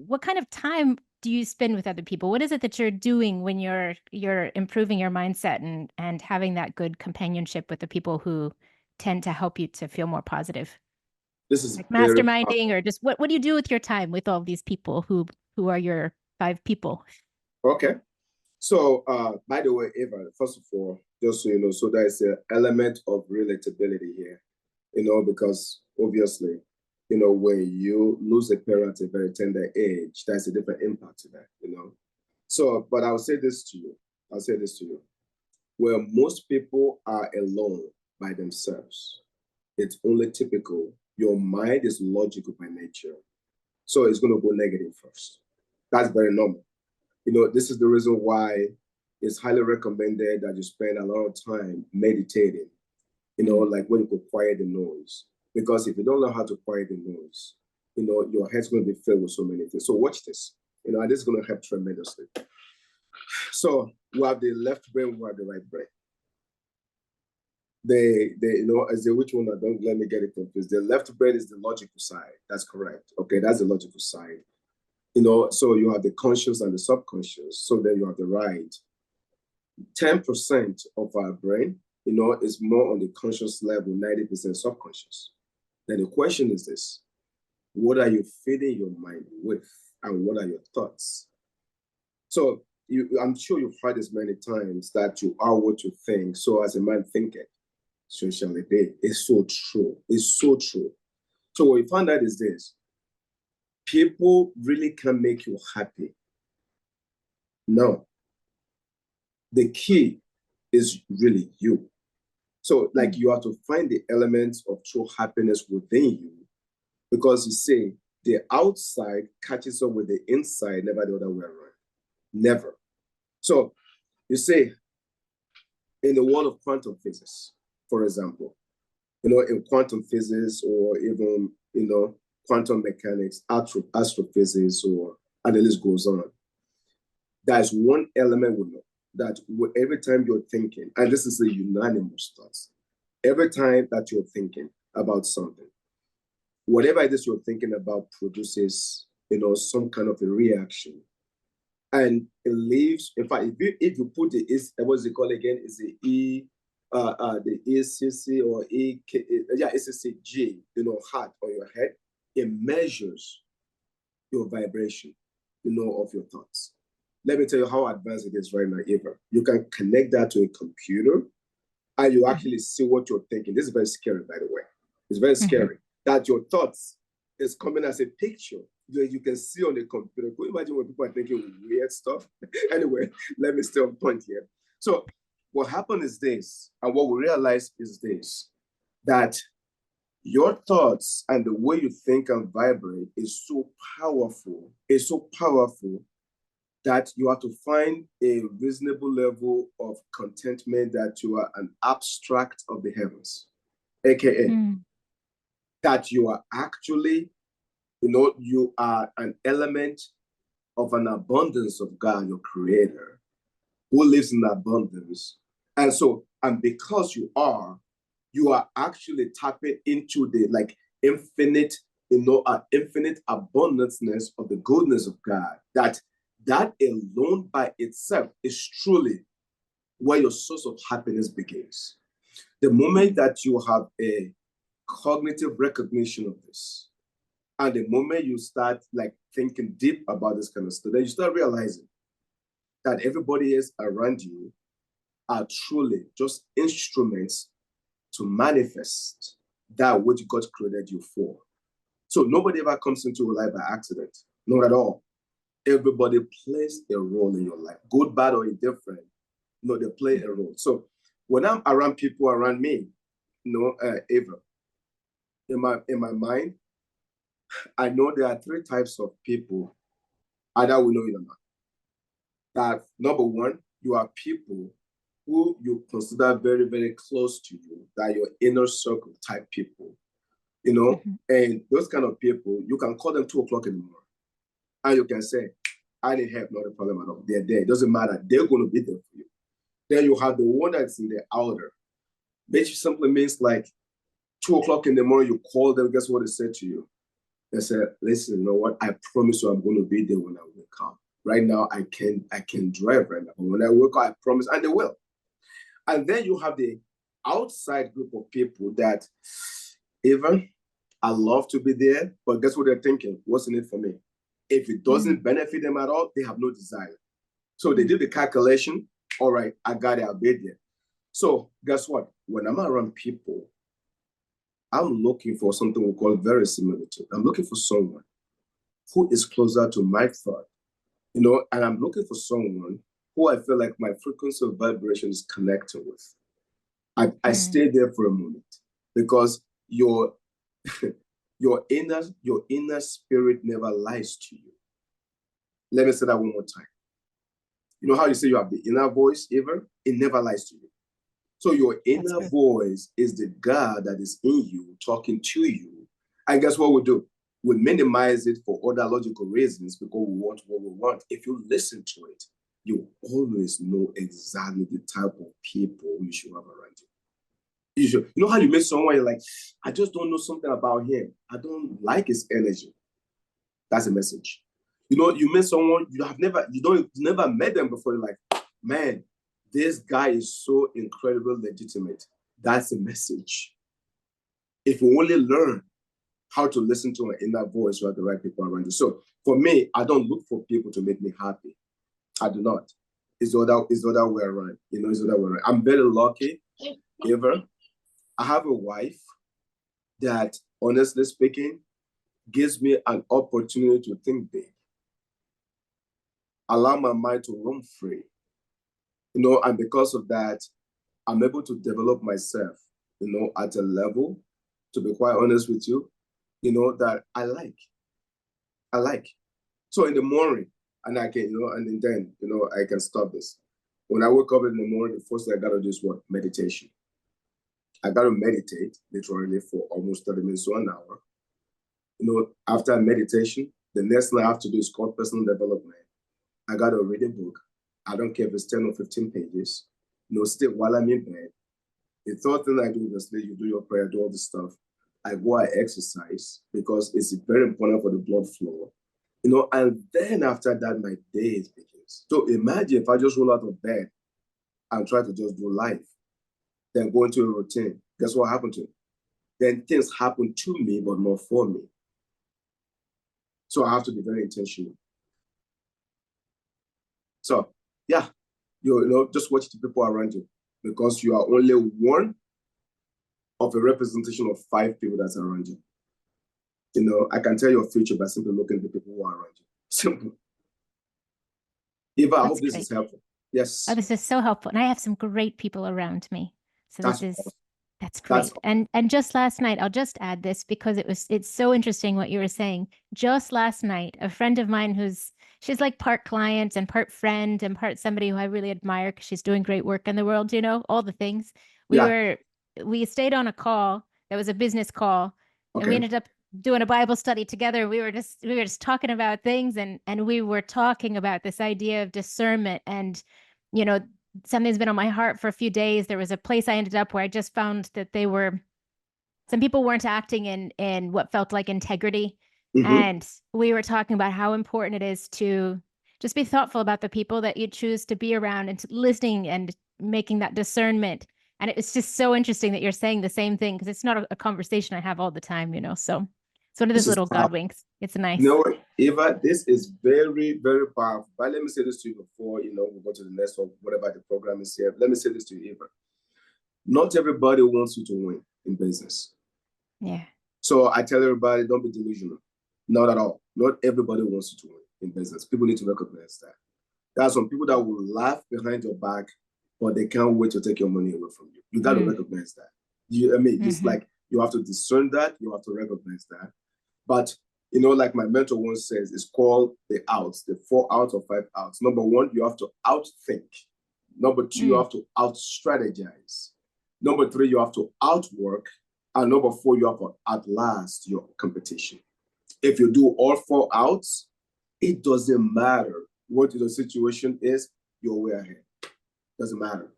what kind of time do you spend with other people? What is it that you're doing when you're improving your mindset and having that good companionship with the people who tend to help you to feel more positive? This is Like very masterminding, powerful. or just what do you do with your time with all these people who are your five people? Okay. So, by the way, Eva, first of all, just so you know, so there's an element of relatability here, because obviously, when you lose a parent at a very tender age, there's a different impact to that. So, but I'll say this to you. I'll say this to you. Where most people are alone by themselves, it's only typical. Your mind is logical by nature. So it's going to go negative first. That's very normal. This is the reason why it's highly recommended that you spend a lot of time meditating, like when you could quiet the noise. Because if you don't know how to quiet the noise, your head's going to be filled with so many things. So watch this, and this is going to help tremendously. So we have the left brain, we have the right brain. As the which one, don't let me get it confused. The left brain is the logical side. That's correct. Okay, that's the logical side. So you have the conscious and the subconscious. So then you have the right. 10% of our brain, is more on the conscious level, 90% subconscious. Then the question is this: what are you feeding your mind with, and what are your thoughts? So I'm sure you've heard this many times that you are what you think. So as a man thinketh, so shall it be. It's so true. It's so true. So what we found out is this: people really can make you happy. No. The key is really you. So, like, you have to find the elements of true happiness within you, because you say the outside catches up with the inside, never the other way around. Never. So, you say in the world of quantum physics, for example, in quantum physics, or even, quantum mechanics, astrophysics, and the list goes on. There's one element we know, that every time you're thinking, and this is a unanimous thought, every time that you're thinking about something, whatever it is you're thinking about produces, some kind of a reaction. And it leaves, in fact, if you put what's it called again? Is the the ECC or ECG, heart on your head, it measures your vibration, of your thoughts. Let me tell you how advanced it is right now, Eva. You can connect that to a computer and you actually see what you're thinking. This is very scary, by the way. It's very scary that your thoughts is coming as a picture that you can see on the computer. Can you imagine when people are thinking weird stuff? Anyway, let me stay on point here. So what happened is this, and what we realize is this, that your thoughts and the way you think and vibrate is so powerful. It's so powerful that you have to find a reasonable level of contentment, that you are an abstract of the heavens, aka that you are actually, you are an element of an abundance of God, your creator, who lives in abundance. And so, and because you are actually tapping into the infinite, infinite abundanceness of the goodness of God, that alone by itself is truly where your source of happiness begins. The moment that you have a cognitive recognition of this, and the moment you start thinking deep about this kind of stuff, then you start realizing that everybody else around you are truly just instruments to manifest that which God created you for. So nobody ever comes into your life by accident, not at all. Everybody plays a role in your life, good, bad, or indifferent. They play a role. So when I'm around people around me, Eva, in my mind, I know there are three types of people, either we know it or not. That number one, you are people who you consider very, very close to you, that your inner circle type people, and those kind of people, you can call them 2:00 in the morning. And you can say, I need help, not a problem at all. They're there. It doesn't matter. They're going to be there for you. Then you have the one that's in the outer, which simply means 2:00 in the morning, you call them, guess what they say to you? They said, listen, you know what? I promise you I'm going to be there when I wake up. Right now, I can drive right now. But when I wake up, I promise, and they will. And then you have the outside group of people that even I love to be there, but guess what they're thinking? What's in it for me? If it doesn't benefit them at all, they have no desire. So they did the calculation. All right, I got it, I'll be there. So guess what? When I'm around people, I'm looking for something we call verisimilitude. I'm looking for someone who is closer to my thought, you know, and I'm looking for someone who I feel like my frequency of vibration is connected with. I stay there for a moment because your inner spirit never lies to you. Let me say that one more time. You know how you say you have the inner voice, Eva? It never lies to you. So your inner voice is the God that is in you, talking to you. And guess what we do? We minimize it for other logical reasons because we want what we want. If you listen to it, you always know exactly the type of people you should have around you. You know how you meet someone, you're like, I just don't know something about him. I don't like his energy. That's a message. You know, you meet someone you never met them before. You're like, man, this guy is so incredibly legitimate. That's a message. If you only learn how to listen to an inner voice, you have the right people around you. So for me, I don't look for people to make me happy. I do not. It's the other way around. You know, it's the other way around. I'm very lucky, Eva. I have a wife that, honestly speaking, gives me an opportunity to think big. Allow my mind to roam free. You know, and because of that, I'm able to develop myself, you know, at a level, to be quite honest with you, you know, that I like. So in the morning, and I can, you know, and then, you know, I can stop this. When I wake up in the morning, the first thing I gotta do is what? Meditation. I gotta meditate literally for almost 30 minutes to an hour. You know, after meditation, the next thing I have to do is called personal development. I gotta read a book. I don't care if it's 10 or 15 pages. You know, still while I'm in bed. The third thing I do is you do your prayer, do all this stuff. I go and exercise because it's very important for the blood flow. You know, and then after that, my day begins. So imagine if I just roll out of bed and try to just do life, then go into a routine. Guess what happened to me? Then things happen to me, but not for me. So I have to be very intentional. So yeah, you know, just watch the people around you because you are only one of a representation of 5 people that's around you. You know, I can tell your future by simply looking at the people who are around you. Simple. Eva, I hope this is helpful. Yes. Oh, this is so helpful. And I have some great people around me. So that's great. Awesome. And just last night, I'll just add this because it's so interesting what you were saying. Just last night, a friend of mine she's like part client and part friend and part somebody who I really admire because she's doing great work in the world, you know, all the things. We stayed on a call. That was a business call. Okay. And we ended up doing a Bible study together. We were just talking about things and we were talking about this idea of discernment. And, you know, something's been on my heart for a few days. There was a place I ended up where I just found that some people weren't acting in what felt like integrity. Mm-hmm. And we were talking about how important it is to just be thoughtful about the people that you choose to be around and listening and making that discernment. And it's just so interesting that you're saying the same thing because it's not a conversation I have all the time, you know, so it's one of those little God winks. It's nice. No, Eva, this is very, very powerful. But let me say this to you before, you know, we go to the next one, whatever the program is here. Let me say this to you, Eva. Not everybody wants you to win in business. Yeah. So I tell everybody, don't be delusional. Not at all. Not everybody wants you to win in business. People need to recognize that. There are some people that will laugh behind your back, but they can't wait to take your money away from you. You got to recognize that. It's like you have to discern that. You have to recognize that. But, you know, like my mentor once says, it's called the outs, the 4 outs or 5 outs. Number 1, you have to outthink. Number 2, you have to out-strategize. Number 3, you have to outwork. And number 4, you have to outlast your competition. If you do all 4 outs, it doesn't matter what the situation is, you're way ahead. Doesn't matter.